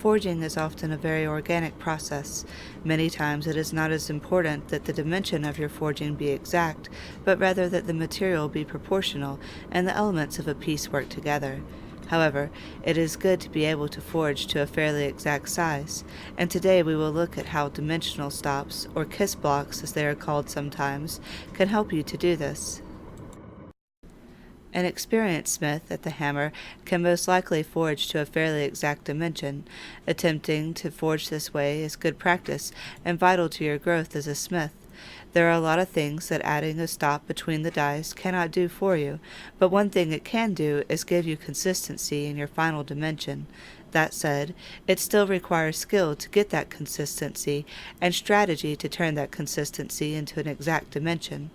forging is often a very organic process. Many times it is not as important that the dimension of your forging be exact, but rather that the material be proportional and the elements of a piece work together. However, it is good to be able to forge to a fairly exact size, and today we will look at how dimensional stops, or kiss blocks as they are called sometimes, can help you to do this. An experienced smith at the hammer can most likely forge to a fairly exact dimension. Attempting to forge this way is good practice and vital to your growth as a smith. There are a lot of things that adding a stop between the dies cannot do for you, but one thing it can do is give you consistency in your final dimension. That said, it still requires skill to get that consistency and strategy to turn that consistency into an exact dimension.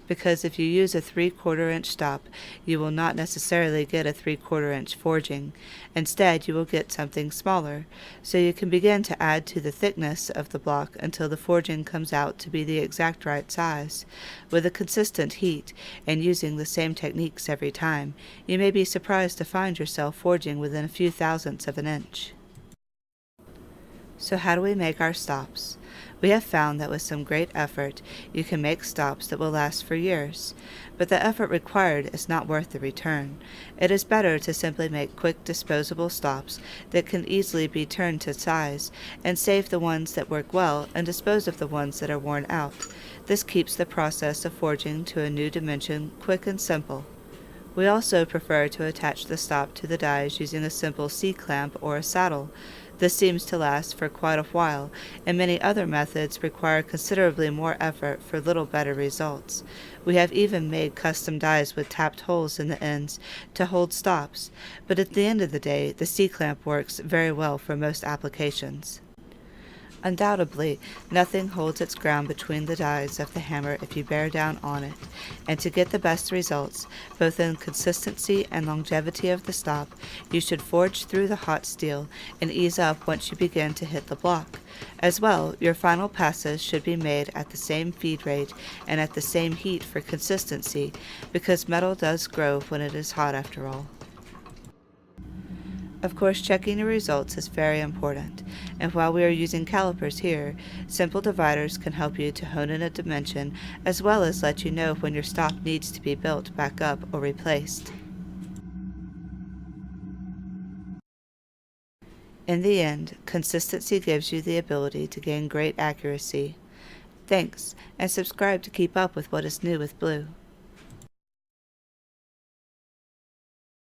Because if you use a 3/4 inch stop, you will not necessarily get a 3/4 inch forging. Instead, you will get something smaller, so you can begin to add to the thickness of the block until the forging comes out to be the exact right size. With a consistent heat, and using the same techniques every time, you may be surprised to find yourself forging within a few thousandths of an inch. So how do we make our stops? We have found that with some great effort, you can make stops that will last for years. But the effort required is not worth the return. It is better to simply make quick disposable stops that can easily be turned to size, and save the ones that work well and dispose of the ones that are worn out. This keeps the process of forging to a new dimension quick and simple. We also prefer to attach the stop to the dies using a simple C-clamp or a saddle. This seems to last for quite a while, and many other methods require considerably more effort for little better results. We have even made custom dies with tapped holes in the ends to hold stops, but at the end of the day, the C-clamp works very well for most applications. Undoubtedly, nothing holds its ground between the dies of the hammer if you bear down on it, and to get the best results, both in consistency and longevity of the stop, you should forge through the hot steel and ease up once you begin to hit the block. As well, your final passes should be made at the same feed rate and at the same heat for consistency, because metal does grow when it is hot after all. Of course, checking your results is very important, and while we are using calipers here, simple dividers can help you to hone in a dimension as well as let you know when your stop needs to be built back up or replaced. In the end, consistency gives you the ability to gain great accuracy. Thanks, and subscribe to keep up with what is new with Blue.